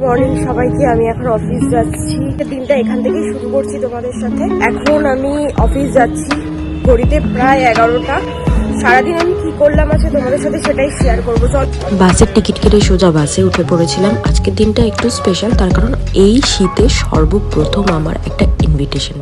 Morning সবাইকে, আমি এখন অফিস যাচ্ছি। দিনটা এখান থেকে শুরু করছি তোমাদের সাথে। এখন আমি অফিস যাচ্ছি, ঘড়িতে প্রায় 11টা। সারাদিন আমি কি করলাম আছে তোমাদের সাথে সেটাই শেয়ার করবো। চল। বাসের টিকিট কেটে সোজা বাসে উঠে পড়েছিলাম। আজকের দিনটা একটু স্পেশাল, তার কারণ এই শীতে সর্বপ্রথম আমার একটা ইনভিটেশন।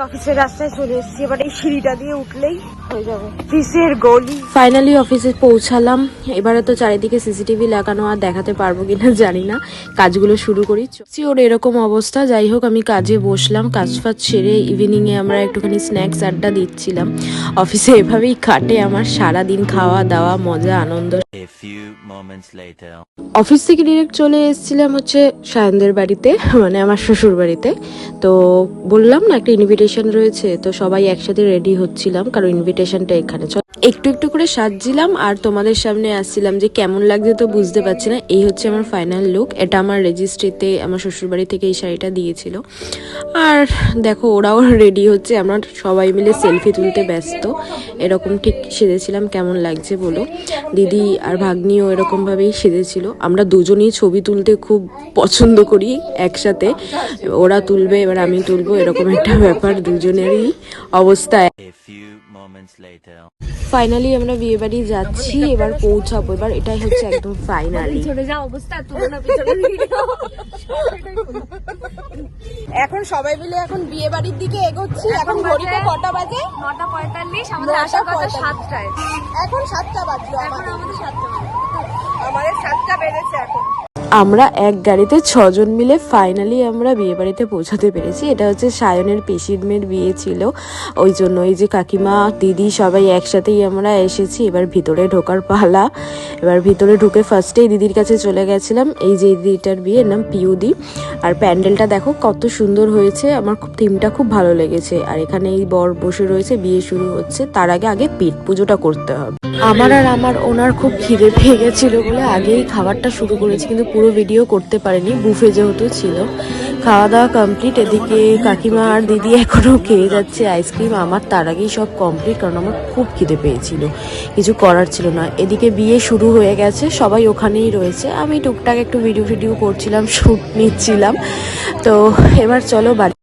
অফিসের রাস্তায় চলে এসেছি, এবার এই সিঁড়িটা দিয়ে উঠলেই হয়ে যাবে অফিসের গলি। ফাইনালি অফিসে পৌঁছালাম। এবারে তো চারিদিকে সিসিটিভি লাগানো, আর দেখাতে পারবো কিনা জানি না। কাজগুলো শুরু করি। ওর এরকম অবস্থা। যাই হোক, আমি কাজে বসলাম। কাজ ফাজ সেরে ইভিনিং এ আমরা একটুখানি স্ন্যাক্স আড্ডা দিচ্ছিলাম। অফিসে এভাবেই কাটে আমার সারা দিন, খাওয়া দাওয়া, মজা, আনন্দ। অফিস থেকে ডিরেক্ট চলে এসেছিলাম হচ্ছে সায়নদের বাড়িতে, মানে আমার শ্বশুর বাড়িতে। তো বললাম না একটা ইনভিটেশন রয়েছে, তো সবাই একসাথে রেডি হচ্ছিলাম, কারণ ইনভিটেশনটা এখানে। একটু একটু করে সাজছিলাম আর তোমাদের সামনে আসছিলাম। যে কেমন লাগছে তো বুঝতে পারছি না। এই হচ্ছে আমার ফাইনাল লুক। এটা আমার রেজিস্ট্রিতে আমার শ্বশুর বাড়ি থেকে এই শাড়িটা দিয়েছিল। আর দেখো ওরাও রেডি হচ্ছে, আমরা সবাই মিলে সেলফি তুলতে ব্যস্ত। এরকম ঠিক সেজেছিলাম। কেমন লাগছে বলো। দিদি আর ভাগ্নিও এরকম ভাবেই সেজেছিল। আমরা দুজনেই ছবি তুলতে খুব পছন্দ করি একসাথে। ওরা তুলবে, এবার আমি তুলবো, এরকম একটা ব্যাপার দুজনেরই অবস্থা। ফাইনালি আমরা বিয়ে বাড়ি যাচ্ছি, এবার পৌঁছাবো। এবার এটাই হচ্ছে একদম ফাইনালি। এখন সবাই মিলে এখন বিয়ে বাড়ির দিকে এগোচ্ছি। এখন ঘড়িতে কটা বাজে? 9:45। আমাদের আসার কথা 7টায়। এখন 7টা বাজলো। আমাদের 7টা বেজেছে এখন। আমরা এক গাড়িতে 6 জন মিলে ফাইনালি আমরা বিয়ে বাড়িতে পৌঁছাতে পেরেছি। এটা হচ্ছে সায়নের পিসির মেয়ের বিয়ে ছিল, ওই জন্য এই যে কাকিমা, দিদি সবাই একসাথেই আমরা এসেছি। এবার ভিতরে ঢোকার পালা। এবার ভিতরে ঢুকে ফার্স্টেই দিদির কাছে চলে গেছিলাম। এই যে দিদিটার বিয়ে, নাম পিউদি। আর প্যান্ডেলটা দেখো কত সুন্দর হয়েছে, আমার খুব থিমটা খুব ভালো লেগেছে। আর এখানে এই বর বসে রয়েছে, বিয়ে শুরু হচ্ছে। তার আগে পেট পুজোটা করতে হবে। আমার ওনার খুব খিদে পেয়ে গেছিল বলে আগেই খাবারটা শুরু করেছি, কিন্তু পুরো ভিডিও করতে পারিনি, বুফে যেহেতু ছিল। খাওয়া দাওয়া কমপ্লিট। এদিকে কাকিমা আর দিদি এখনো খেয়ে যাচ্ছে আইসক্রিম। আমার তার আগেই সব কমপ্লিট, কারণ আমার খুব খিদে পেয়েছিল, কিছু করার ছিল না। এদিকে বিয়ে শুরু হয়ে গেছে, সবাই ওখানেই রয়েছে। আমি টুকটাক একটু ভিডিও করছিলাম, শুট নিচ্ছিলাম। তো এবার চলো বাড়ি।